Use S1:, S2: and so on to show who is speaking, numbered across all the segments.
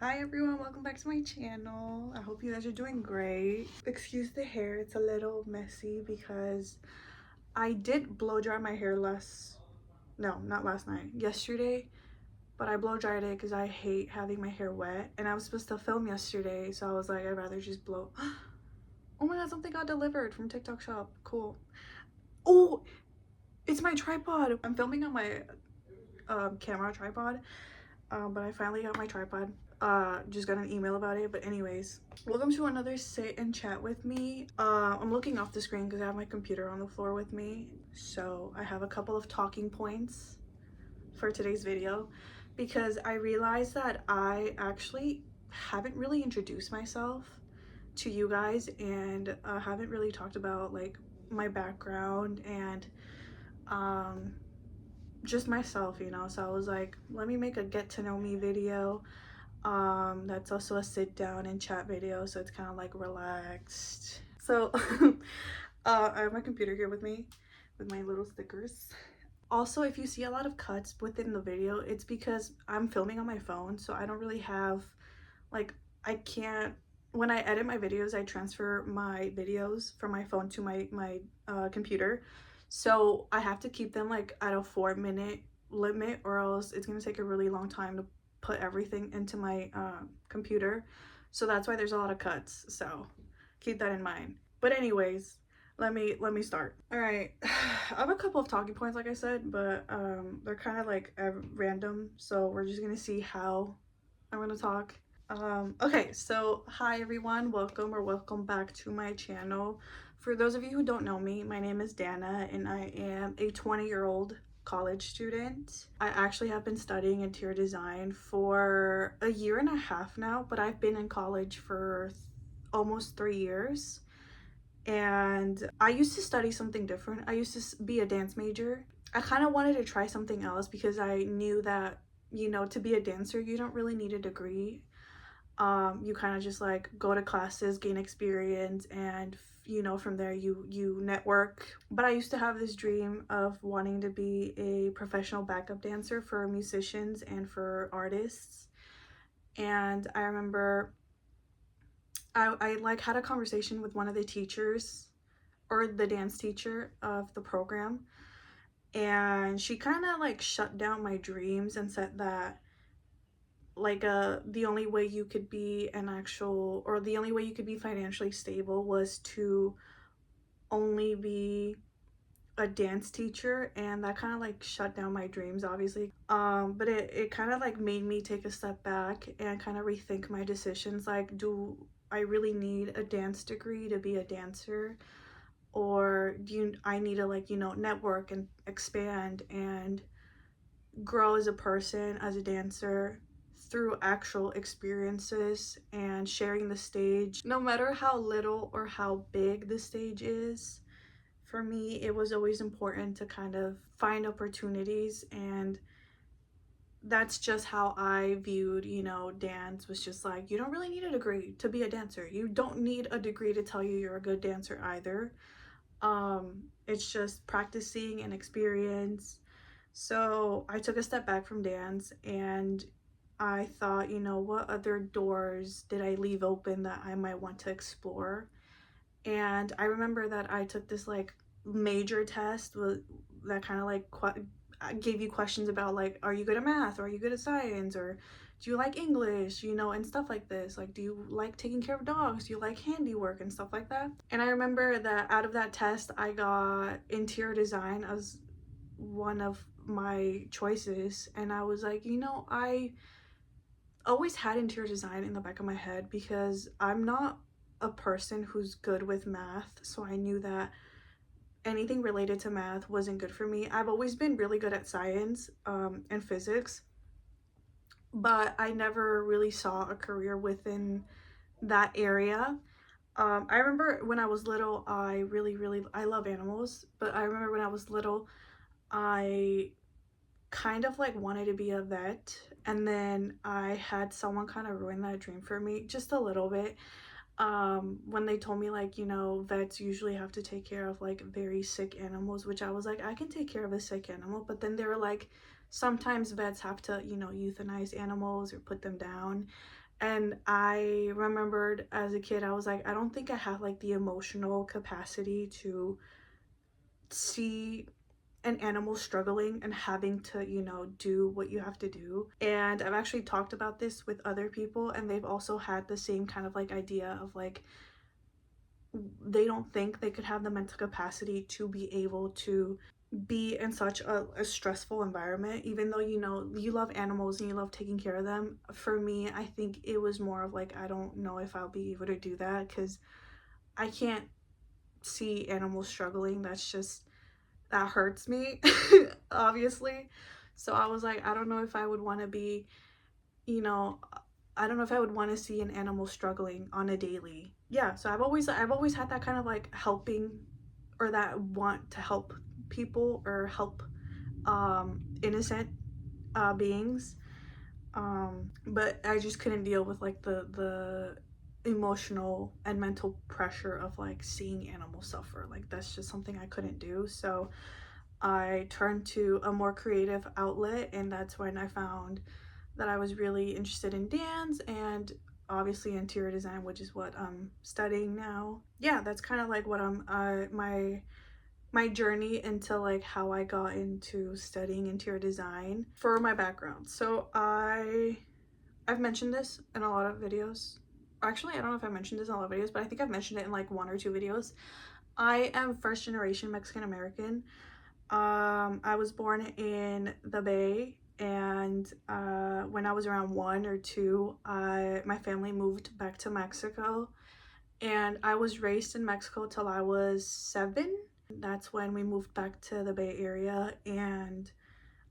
S1: Hi everyone, welcome back to my channel. I hope you guys are doing great. Excuse the hair, it's a little messy because I did blow dry my hair not last night, yesterday, but I blow dried it because I hate having my hair wet and I was supposed to film yesterday, so I was like, I'd rather just blow. Oh my god, something got delivered from TikTok shop. Cool. Oh, it's my tripod. I'm filming on my camera tripod. But I finally got my tripod. Just got an email about it. But anyways, welcome to another sit and chat with me. I'm looking off the screen because I have my computer on the floor with me. So I have a couple of talking points for today's video because I realized that I actually haven't really introduced myself to you guys and haven't really talked about like my background and um just myself, you know. So I was like, let me make a get to know me video. That's also a sit down and chat video, so it's kind of like relaxed. So I have my computer here with me with my little stickers. Also, if you see a lot of cuts within the video, it's because I'm filming on my phone, so I don't really have like, I can't, when I edit my videos, I transfer my videos from my phone to my computer, so I have to keep them like at a 4 minute limit or else it's gonna take a really long time to put everything into my computer. So that's why there's a lot of cuts, so keep that in mind. But anyways, let me start. All right. I have a couple of talking points, like I said, but they're kind of like random, so we're just gonna see how I'm gonna talk. Okay, so hi everyone, welcome back to my channel. For those of you who don't know me, my name is Dana and I am a 20-year-old college student. I actually have been studying interior design for a year and a half now, but I've been in college for almost 3 years. And I used to study something different. I used to be a dance major. I kind of wanted to try something else because I knew that, you know, to be a dancer, you don't really need a degree. You kind of just like go to classes, gain experience, and you know, from there you network. But I used to have this dream of wanting to be a professional backup dancer for musicians and for artists. And I remember I like had a conversation with one of the teachers, or the dance teacher of the program, and she kind of like shut down my dreams and said that like the only way you could be an actual, or the only way you could be financially stable was to only be a dance teacher, and that kind of like shut down my dreams, obviously. But it kind of like made me take a step back and kind of rethink my decisions, like, do I really need a dance degree to be a dancer, or I need to, like, you know, network and expand and grow as a person, as a dancer, through actual experiences and sharing the stage, no matter how little or how big the stage is. For me, it was always important to kind of find opportunities, and that's just how I viewed, you know, dance. Was just like, you don't really need a degree to be a dancer. You don't need a degree to tell you you're a good dancer either. It's just practicing and experience. So I took a step back from dance and I thought, you know, what other doors did I leave open that I might want to explore? And I remember that I took this like major test that kind of like gave you questions about like, are you good at math, or are you good at science, or do you like English, you know, and stuff like this. Like, do you like taking care of dogs, do you like handiwork and stuff like that? And I remember that out of that test I got interior design as one of my choices, and I was like, you know, I always had interior design in the back of my head because I'm not a person who's good with math, so I knew that anything related to math wasn't good for me. I've always been really good at science and physics, but I never really saw a career within that area. I remember when I was little, I love animals, but I remember when I was little, I kind of like wanted to be a vet, and then I had someone kind of ruin that dream for me just a little bit, when they told me, like, you know, vets usually have to take care of like very sick animals, which I was like, I can take care of a sick animal. But then they were like, sometimes vets have to, you know, euthanize animals or put them down. And I remembered as a kid, I was like, I don't think I have like the emotional capacity to see an animal struggling and having to, you know, do what you have to do. And I've actually talked about this with other people, and they've also had the same kind of like idea of like, they don't think they could have the mental capacity to be able to be in such a stressful environment, even though, you know, you love animals and you love taking care of them. For me, I think it was more of like, I don't know if I'll be able to do that because I can't see animals struggling. That's just, that hurts me, obviously. So I was like, I don't know if I would want to be, you know, I don't know if I would want to see an animal struggling on a daily. Yeah, so I've always had that kind of like helping, or that want to help people or help innocent beings. But I just couldn't deal with like the emotional and mental pressure of like seeing animals suffer. Like that's just something I couldn't do. So I turned to a more creative outlet, and that's when I found that I was really interested in dance and obviously interior design, which is what I'm studying now. Yeah, that's kind of like what I'm my journey into like how I got into studying interior design for my background. So I've mentioned this in a lot of videos. Actually, I don't know if I mentioned this in a lot of videos, but I think I've mentioned it in like one or two videos. I am first generation Mexican American. I was born in the Bay, and when I was around 1 or 2, my family moved back to Mexico, and I was raised in Mexico till I was 7. That's when we moved back to the Bay Area, and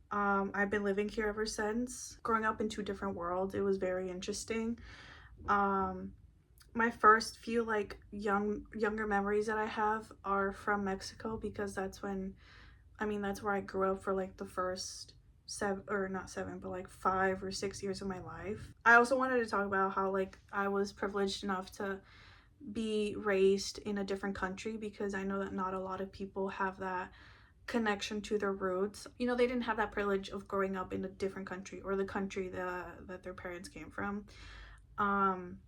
S1: I've been living here ever since. Growing up in two different worlds, it was very interesting. Um, my first few like younger memories that I have are from Mexico, because that's when, I mean, that's where I grew up for like the first 7, or not 7, but like 5 or 6 years of my life. I also wanted to talk about how like I was privileged enough to be raised in a different country, because I know that not a lot of people have that connection to their roots. You know, they didn't have that privilege of growing up in a different country, or the country that their parents came from. Um,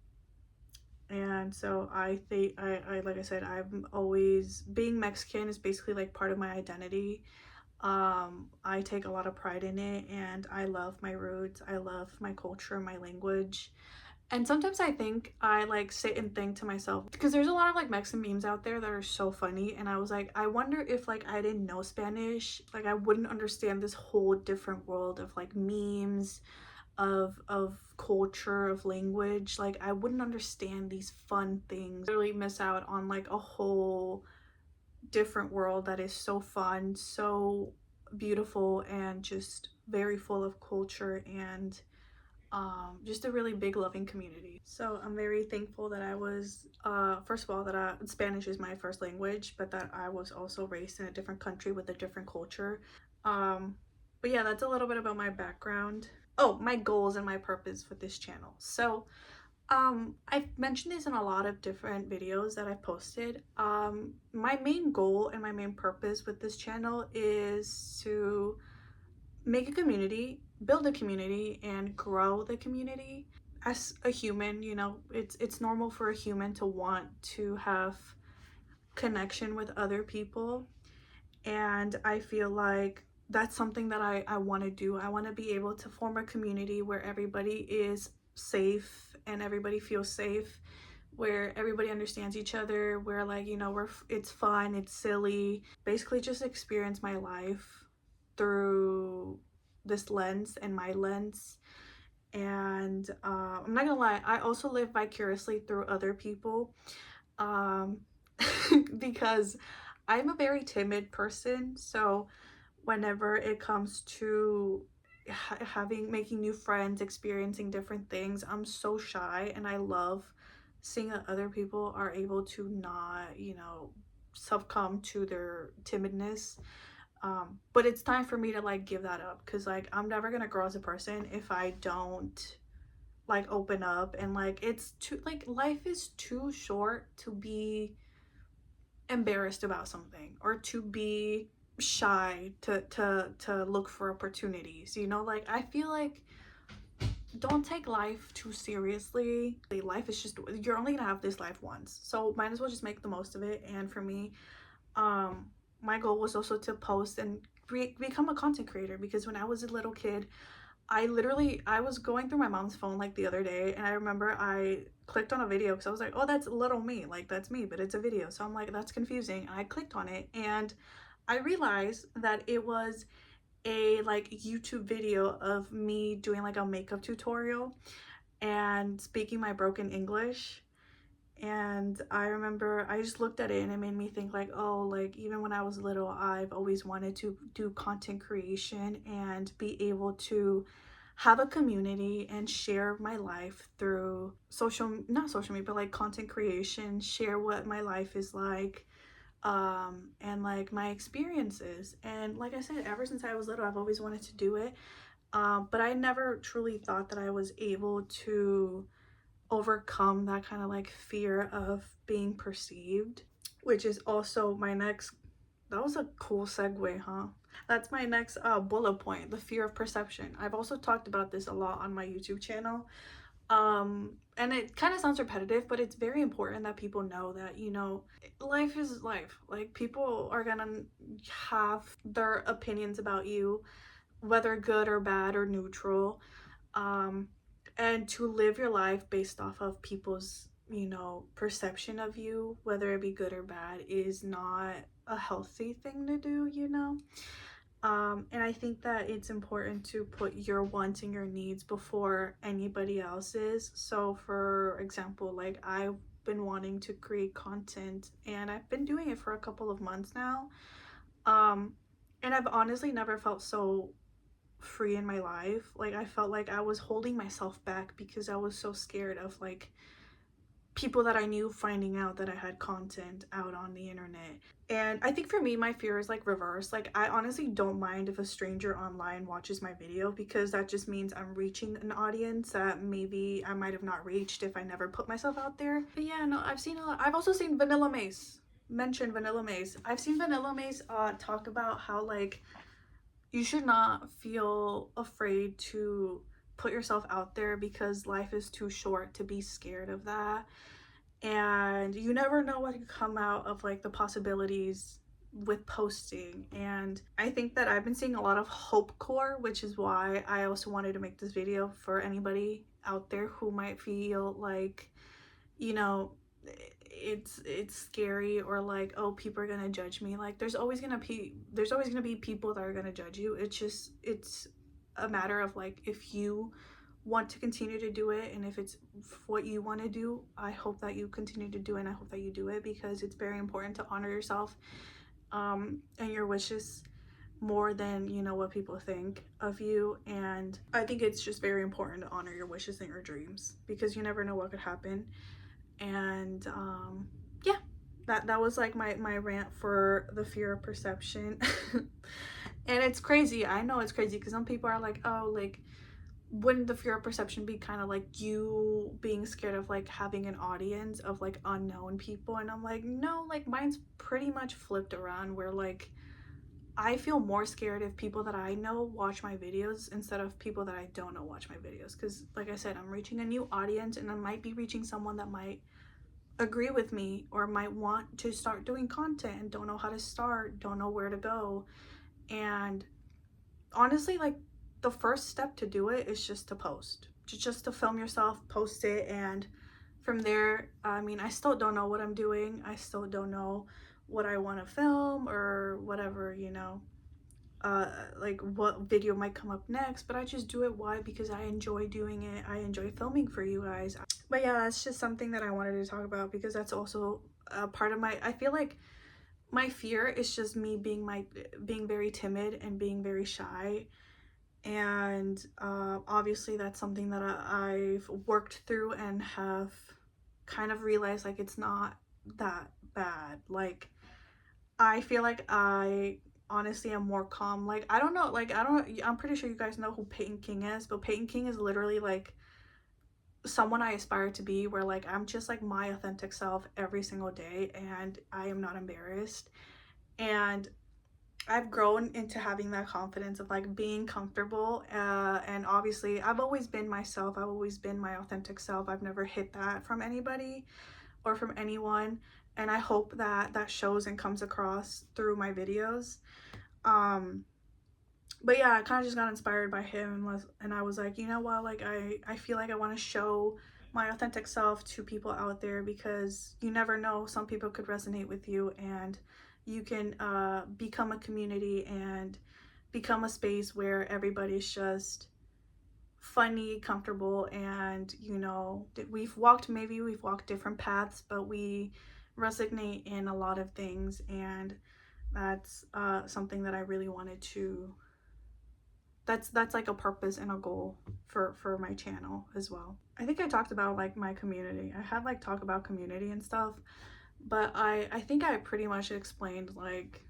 S1: and so I think I like I said, I'm always, being Mexican is basically like part of my identity. I take a lot of pride in it, and I love my roots. I love my culture, my language. And sometimes I think, I like sit and think to myself, because there's a lot of like Mexican memes out there that are so funny, and I was like, I wonder if like I didn't know Spanish, like I wouldn't understand this whole different world of like memes, of culture, of language. Like I wouldn't understand these fun things. I really miss out on like a whole different world that is so fun, so beautiful, and just very full of culture, and just a really big loving community. So I'm very thankful that I was, first of all, that Spanish is my first language, but that I was also raised in a different country with a different culture. Um, but yeah, that's a little bit about my background. Oh, my goals and my purpose with this channel. So I've mentioned this in a lot of different videos that I've posted. My main goal and my main purpose with this channel is to make a community, build a community, and grow the community. As a human, you know, it's normal for a human to want to have connection with other people, and I feel like that's something that I want to do. I want to be able to form a community where everybody is safe and everybody feels safe, where everybody understands each other, where like, you know, it's fun, it's silly. Basically just experience my life through this lens and my lens. And I'm not gonna lie, I also live vicariously through other people, um, because I'm a very timid person. So whenever it comes to making new friends, experiencing different things, I'm so shy, and I love seeing that other people are able to not, you know, succumb to their timidness. But it's time for me to like give that up, because like I'm never gonna grow as a person if I don't like open up. And like it's too, like life is too short to be embarrassed about something, or to be shy to look for opportunities, you know. Like I feel like don't take life too seriously. Life is just, you're only gonna have this life once, so might as well just make the most of it. And for me, my goal was also to post and become a content creator, because when I was a little kid, I was going through my mom's phone like the other day, and I remember I clicked on a video because I was like, oh, that's little me, like that's me, but it's a video. So I'm like, that's confusing. And I clicked on it, and I realized that it was a like YouTube video of me doing like a makeup tutorial and speaking my broken English. And I remember I just looked at it and it made me think like, oh, like even when I was little, I've always wanted to do content creation and be able to have a community and share my life through not social media, but like content creation, share what my life is like, and like my experiences. And like I said, ever since I was little, I've always wanted to do it. But I never truly thought that I was able to overcome that kind of like fear of being perceived, which is also my next, that was a cool segue, huh? That's my next bullet point, the fear of perception. I've also talked about this a lot on my YouTube channel. And it kind of sounds repetitive, but it's very important that people know that, you know, life is life. Like people are gonna have their opinions about you, whether good or bad or neutral. um and to live your life based off of people's, you know, perception of you, whether it be good or bad, is not a healthy thing to do, you know. And I think that it's important to put your wants and your needs before anybody else's. So for example, like I've been wanting to create content and I've been doing it for a couple of months now. um and I've honestly never felt so free in my life. Like I felt like I was holding myself back because I was so scared of like people that I knew finding out that I had content out on the internet. And I think for me, my fear is like reverse. Like I honestly don't mind if a stranger online watches my video, because that just means I'm reaching an audience that maybe I might have not reached if I never put myself out there. But yeah, no, I've seen a lot. I've also seen Vanilla Mace mention Vanilla Mace. I've seen Vanilla Mace talk about how like you should not feel afraid to put yourself out there because life is too short to be scared of that. And you never know what could come out of like the possibilities with posting. And I think that I've been seeing a lot of hope core, which is why I also wanted to make this video for anybody out there who might feel like, you know, it's scary, or like, oh, people are gonna judge me. Like there's always gonna be people that are gonna judge you. It's a matter of like, if you want to continue to do it and if it's what you want to do, I hope that you continue to do it, and I hope that you do it, because it's very important to honor yourself and your wishes more than, you know, what people think of you. And I think it's just very important to honor your wishes and your dreams, because you never know what could happen. And yeah, that was like my rant for the fear of perception. And it's crazy, I know it's crazy, because some people are like, oh, like wouldn't the fear of perception be kind of like you being scared of like having an audience of like unknown people? And I'm like, no, like mine's pretty much flipped around, where like I feel more scared if people that I know watch my videos instead of people that I don't know watch my videos, because like I said, I'm reaching a new audience, and I might be reaching someone that might agree with me or might want to start doing content and don't know how to start, don't know where to go. And honestly, like the first step to do it is just to post, just to film yourself, post it. And from there, I mean, I still don't know what I'm doing, I still don't know what I want to film or whatever, you know, like what video might come up next, but I just do it. Why? Because I enjoy doing it, I enjoy filming for you guys. But yeah, that's just something that I wanted to talk about, because that's also a part of my, I feel like my fear is just me being very timid and being very shy. And obviously that's something that I've worked through and have kind of realized like it's not that bad. Like I feel like I honestly am more calm. Like I don't know, like I'm pretty sure you guys know who Peyton King is, but Peyton King is literally like someone I aspire to be, where like I'm just like my authentic self every single day and I am not embarrassed. And I've grown into having that confidence of like being comfortable, and obviously I've always been myself. I've always been my authentic self. I've never hid that from anybody or from anyone, and I hope that that shows and comes across through my videos. um but yeah, I kind of just got inspired by him, and I was like, you know what, like I feel like I want to show my authentic self to people out there, because you never know, some people could resonate with you, and you can become a community and become a space where everybody's just funny, comfortable, and you know, we've walked different paths, but we resonate in a lot of things, and that's something that I really wanted to, that's like a purpose and a goal for my channel as well. I think I talked about like my community. I had like talk about community and stuff, but I think I pretty much explained like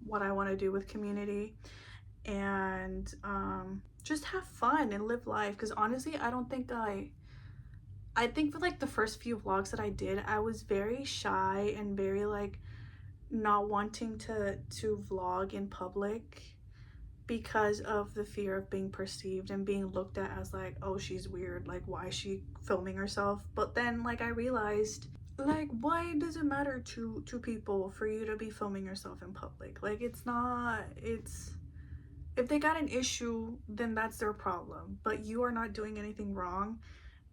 S1: what I want to do with community, and just have fun and live life, because honestly I don't think I think for like the first few vlogs that I did, I was very shy and very like not wanting to vlog in public, because of the fear of being perceived and being looked at as like, oh, she's weird, like why is she filming herself. But then like I realized, like, why does it matter to people for you to be filming yourself in public? Like, it's not, it's, if they got an issue, then that's their problem, but you are not doing anything wrong.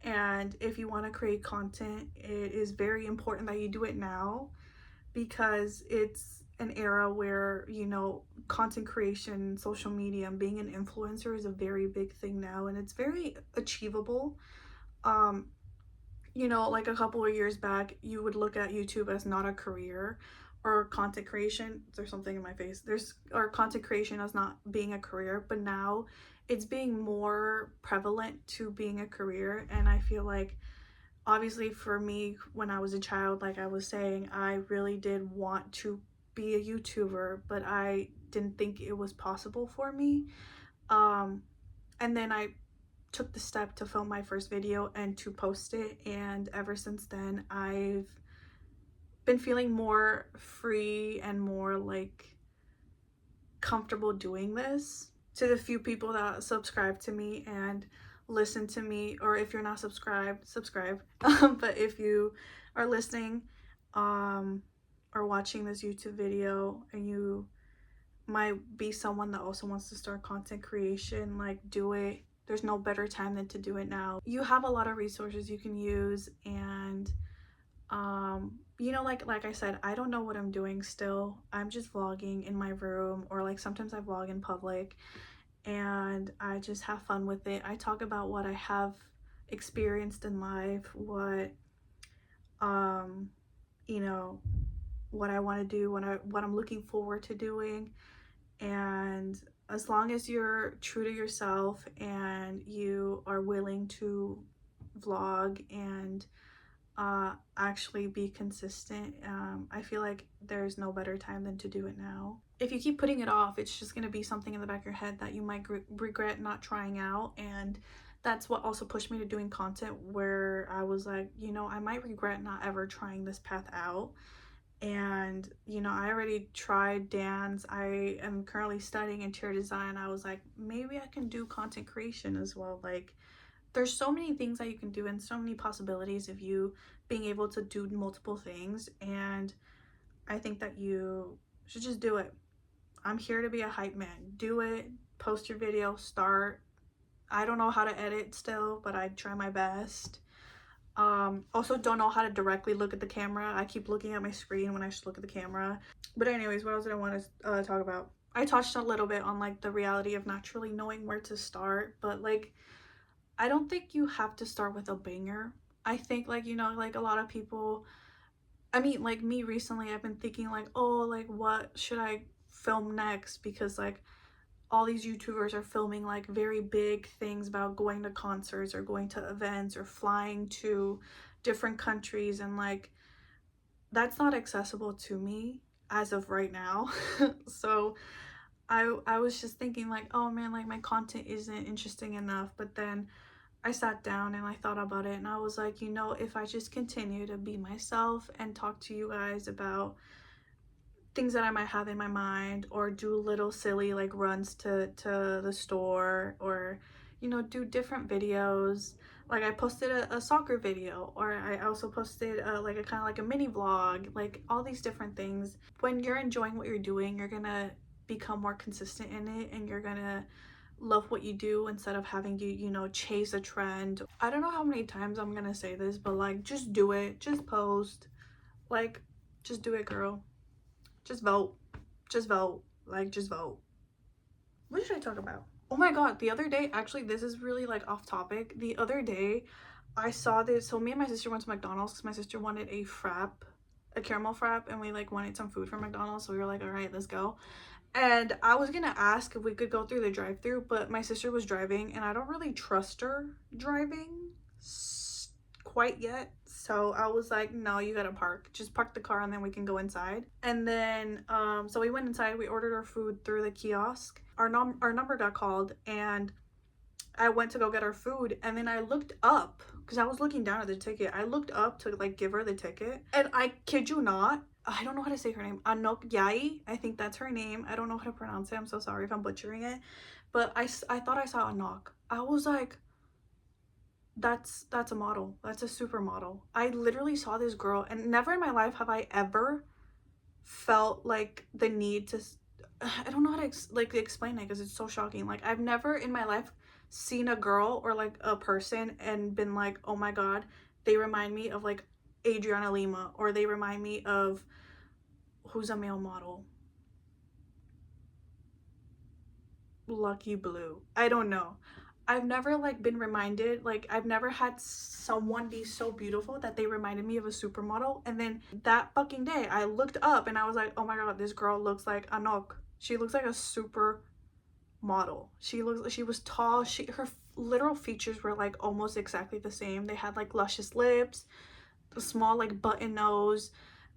S1: And if you want to create content, it is very important that you do it now, because it's an era where, you know, content creation, social media, and being an influencer is a very big thing now, and it's very achievable. um you know, like a couple of years back, you would look at YouTube as not a career, or content creation, there's something in my face, there's, or content creation as not being a career, but now it's being more prevalent to being a career. And I feel like, obviously for me, when I was a child, like I was saying, I really did want to be a YouTuber, but I didn't think it was possible for me. um and then I took the step to film my first video and to post it, and ever since then I've been feeling more free and more like comfortable doing this. To the few people that subscribe to me and listen to me, or if you're not subscribed, subscribe. But if you are listening or watching this YouTube video, and you might be someone that also wants to start content creation, like, do it. There's no better time than to do it now. You have a lot of resources you can use, and you know, like I said, I don't know what I'm doing still. I'm just vlogging in my room, or like sometimes I vlog in public, and I just have fun with it. I talk about what I have experienced in life, what um you know, what I want to do, what I'm looking forward to doing. And as long as you're true to yourself and you are willing to vlog and actually be consistent, I feel like there's no better time than to do it now. If you keep putting it off, it's just going to be something in the back of your head that you might regret not trying out. And that's what also pushed me to doing content, where I was like, you know, I might regret not ever trying this path out. And you know, I already tried dance, I am currently studying interior design. I was like, maybe I can do content creation as well. Like, there's so many things that you can do, and so many possibilities of you being able to do multiple things. And I think that you should just do it. I'm here to be a hype man. Do it. Post your video. Start. I don't know how to edit still, but I try my best. Also don't know how to directly look at the camera. I keep looking at my screen when I should look at the camera. But anyways, what else did I want to talk about? I touched a little bit on like the reality of not truly knowing where to start, but like, I don't think you have to start with a banger. I think, like, you know, like a lot of people, I mean, like me recently, I've been thinking like, oh, like what should I film next? Because like all these YouTubers are filming like very big things about going to concerts or going to events or flying to different countries, and like that's not accessible to me as of right now. So I was just thinking like, oh man, like my content isn't interesting enough. But then I sat down and I thought about it, and I was like, you know, if I just continue to be myself and talk to you guys about things that I might have in my mind, or do little silly like runs to the store, or you know, do different videos. Like I posted a soccer video, or I also posted like a kind of like a mini vlog, like all these different things. When you're enjoying what you're doing, you're gonna become more consistent in it, and you're gonna love what you do instead of having you know, chase a trend. I don't know how many times I'm gonna say this, but like, just do it, just post, like, just do it, girl. Just vote, just vote, like, just vote. What should I talk about? Oh my god, the other day, actually, this is really like off topic. The other day I saw this. So me and my sister went to McDonald's because my sister wanted a frap, a caramel frap, and we like wanted some food from McDonald's, so we were like, all right, let's go. And I was gonna ask if we could go through the drive-through, but my sister was driving and I don't really trust her driving quite yet. So I was like, no, you gotta park. Just park the car and then we can go inside. And then so we went inside, we ordered our food through the kiosk. Our number got called, and I went to go get our food, and then I looked up because I was looking down at the ticket. I looked up to like give her the ticket, and I kid you not, I don't know how to say her name. Anok Yai, I think that's her name. I don't know how to pronounce it. I'm so sorry if I'm butchering it, but I thought I saw Anok. I was like, that's a model. That's a supermodel. I literally saw this girl, and never in my life have I ever felt like the need to. I don't know how to explain it because it's so shocking. Like, I've never in my life seen a girl or like a person and been like, oh my god, they remind me of like Adriana Lima, or they remind me of, who's a male model, Lucky Blue. I don't know. I've never like been reminded, like I've never had someone be so beautiful that they reminded me of a supermodel. And then that fucking day I looked up and I was like, oh my god, this girl looks like Anok. She looks like a super model. She was tall. Her literal features were like almost exactly the same. They had like luscious lips, a small like button nose,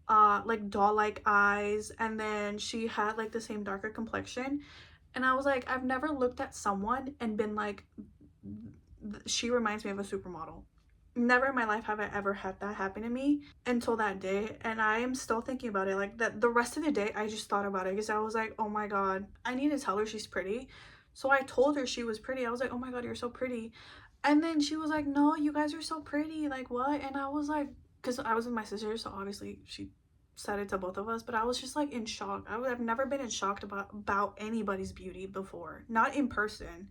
S1: like doll-like eyes, and then she had like the same darker complexion. And I was like, I've never looked at someone and been like, she reminds me of a supermodel. Never in my life have I ever had that happen to me until that day. And I am still thinking about it. Like, that the rest of the day I just thought about it because I was like, oh my god, I need to tell her she's pretty. So I told her she was pretty. I was like, oh my god, you're so pretty. And then she was like, no, you guys are so pretty, like what? And I was like, because I was with my sister, so obviously she said it to both of us, but I was just like in shock. I've never been in shock about anybody's beauty before, not in person.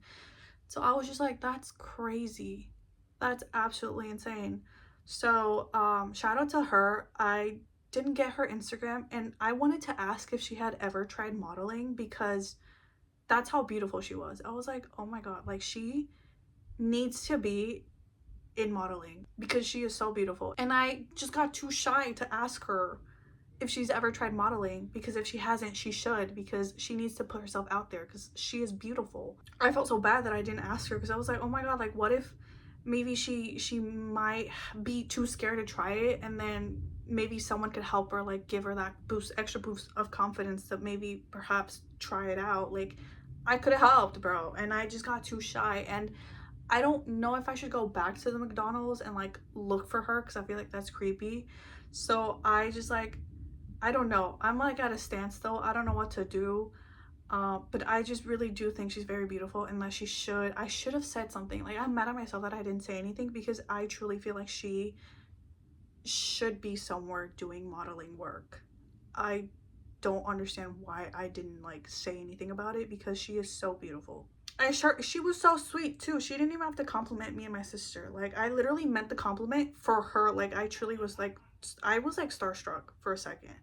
S1: So I was just like, that's crazy, that's absolutely insane. So shout out to her. I didn't get her Instagram, and I wanted to ask if she had ever tried modeling because that's how beautiful she was. I was like, oh my god, like she needs to be in modeling because she is so beautiful. And I just got too shy to ask her if she's ever tried modeling, because if she hasn't, she should, because she needs to put herself out there because she is beautiful. I felt so bad that I didn't ask her because I was like, oh my god, like what if maybe she might be too scared to try it, and then maybe someone could help her, like give her that boost, extra boost of confidence to maybe perhaps try it out. Like, I could have helped, bro, and I just got too shy. And I don't know if I should go back to the McDonald's and like look for her because I feel like that's creepy. So I just like, I don't know. I'm like at a standstill. I don't know what to do. But I just really do think she's very beautiful, and that I should have said something. Like, I'm mad at myself that I didn't say anything because I truly feel like she should be somewhere doing modeling work. I don't understand why I didn't like say anything about it because she is so beautiful. She was so sweet too. She didn't even have to compliment me and my sister. Like, I literally meant the compliment for her. Like, I truly was like, I was like starstruck for a second.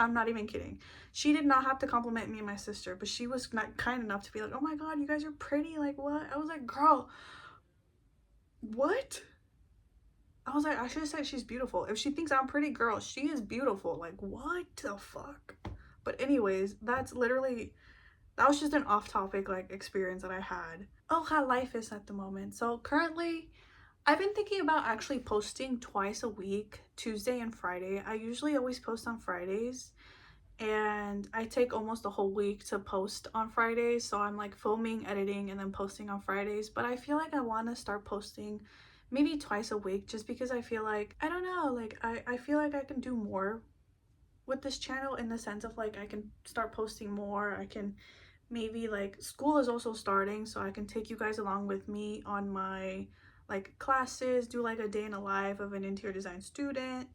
S1: I'm not even kidding. She did not have to compliment me and my sister, but she was not kind enough to be like, oh my god, you guys are pretty, like what? I was like, girl, what? I was like, I should have said she's beautiful. If she thinks I'm pretty, girl, she is beautiful. Like, what the fuck? But anyways, that was just an off-topic like experience that I had. Oh, how life is at the moment. So currently I've been thinking about actually posting twice a week, Tuesday and Friday. I usually always post on Fridays, and I take almost a whole week to post on Fridays. So I'm like filming, editing, and then posting on Fridays. But I feel like I want to start posting maybe twice a week just because I feel like, I don't know, like I feel like I can do more with this channel in the sense of like I can start posting more. I can maybe like school is also starting, so I can take you guys along with me on my like classes, do like a day in a life of an interior design student,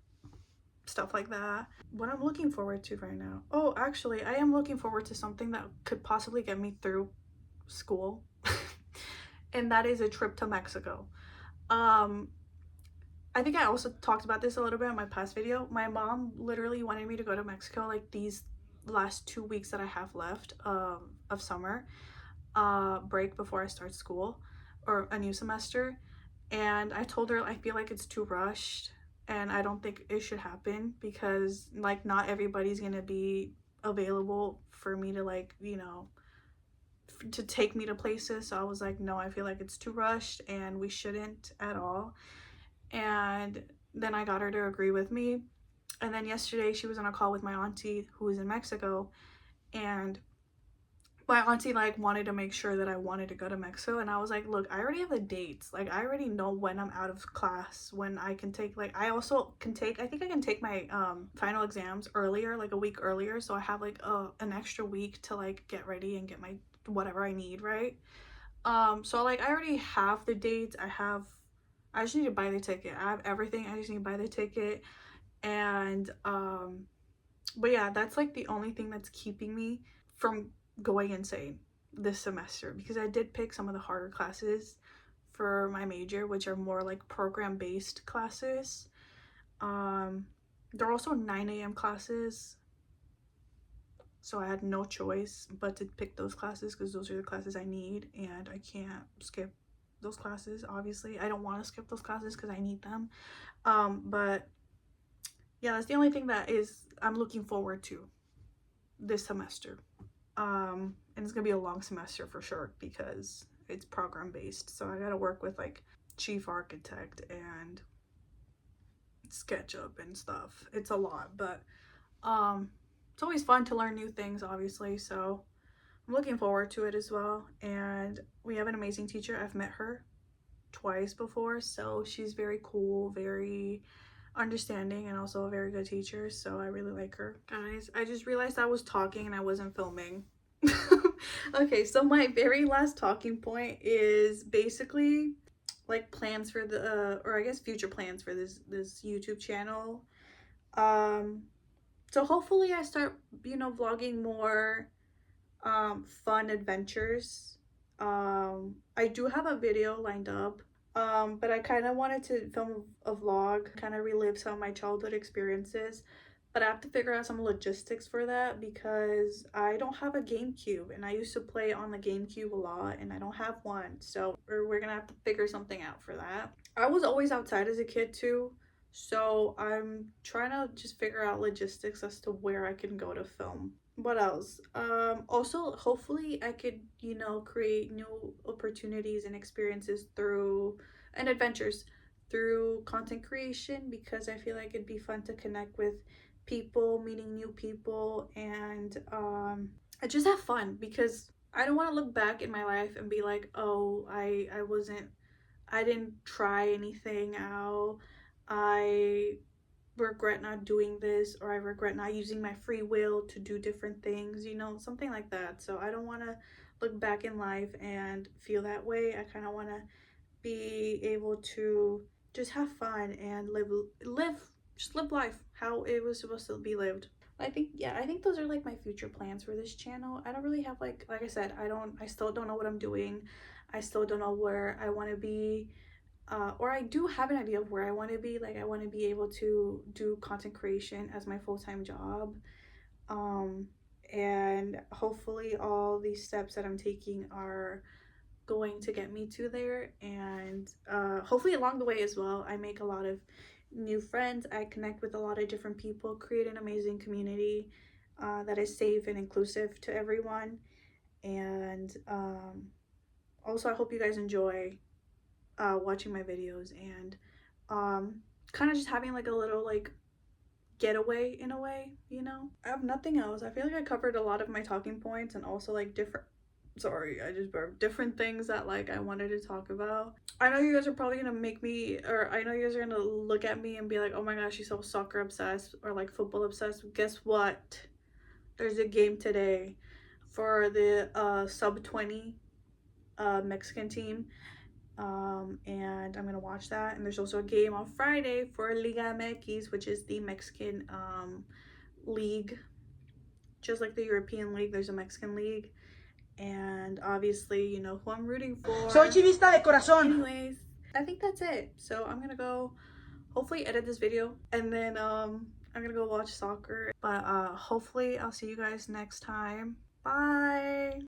S1: stuff like that. What I'm looking forward to right now, oh actually I am looking forward to something that could possibly get me through school and that is a trip to Mexico. I think I also talked about this a little bit in my past video. My mom literally wanted me to go to Mexico like these last 2 weeks that I have left of summer break before I start school or a new semester. And I told her I feel like it's too rushed and I don't think it should happen because like not everybody's gonna be available for me to like, you know, to take me to places. So I was like, no, I feel like it's too rushed and we shouldn't at all. And then I got her to agree with me. And then yesterday she was on a call with my auntie who is in Mexico, and my auntie like wanted to make sure that I wanted to go to Mexico, and I was like, look, I already have the dates. Like I already know when I'm out of class, when I can take, like I also can take, I think I can take my final exams earlier, like a week earlier, so I have like an extra week to like get ready and get my whatever I need, right? So like I already have the dates. I just need to buy the ticket. I have everything. I just need to buy the ticket. And but yeah, that's like the only thing that's keeping me from going insane this semester, because I did pick some of the harder classes for my major, which are more like program based classes. They're also 9 a.m. classes, so I had no choice but to pick those classes because those are the classes I need, and I can't skip those classes. Obviously I don't want to skip those classes because I need them. But yeah, that's the only thing that is I'm looking forward to this semester. And it's gonna be a long semester for sure because it's program based, so I gotta work with like chief architect and SketchUp and stuff. It's a lot, but it's always fun to learn new things, obviously, so I'm looking forward to it as well. And we have an amazing teacher. I've met her twice before, so she's very cool, very understanding, and also a very good teacher, so I really like her. Guys, I just realized I was talking and I wasn't filming. Okay, so my very last talking point is basically like plans for the or I guess future plans for this YouTube channel. So hopefully I start, you know, vlogging more fun adventures. I do have a video lined up, but I kind of wanted to film a vlog, kind of relive some of my childhood experiences, but I have to figure out some logistics for that because I don't have a GameCube, and I used to play on the GameCube a lot and I don't have one, so we're gonna have to figure something out for that. I was always outside as a kid too, so I'm trying to just figure out logistics as to where I can go to film. What else? Also hopefully I could, you know, create new opportunities and experiences through and adventures through content creation, because I feel like it'd be fun to connect with people, meeting new people, and I just have fun, because I don't want to look back in my life and be like, oh, I didn't try anything out, I regret not doing this, or I regret not using my free will to do different things, you know, something like that. So I don't want to look back in life and feel that way. I kind of want to be able to just have fun and just live life how it was supposed to be lived. I think, yeah, I think those are like my future plans for this channel. I don't really have like I said, I still don't know what I'm doing. I still don't know where I want to be, or I do have an idea of where I want to be. Like I want to be able to do content creation as my full-time job, and hopefully all these steps that I'm taking are going to get me to there. And hopefully along the way as well I make a lot of new friends, I connect with a lot of different people, create an amazing community that is safe and inclusive to everyone. And also I hope you guys enjoy watching my videos, and kind of just having like a little like getaway in a way, you know. I have nothing else. I feel like I covered a lot of my talking points and also like different sorry, I just burped. Different things that like I wanted to talk about. I know you guys are probably gonna make me, or I know you guys are gonna look at me and be like, oh my gosh, she's so soccer obsessed or like football obsessed. Guess what? There's a game today for the sub 20 Mexican team, and I'm gonna watch that. And there's also a game on Friday for Liga MX, which is the Mexican league. Just like the European League, there's a Mexican league. And obviously, you know who I'm rooting for.
S2: Soy chivista de corazón.
S1: Anyways, I think that's it. So I'm gonna go hopefully edit this video, and then I'm gonna go watch soccer. But hopefully I'll see you guys next time. Bye.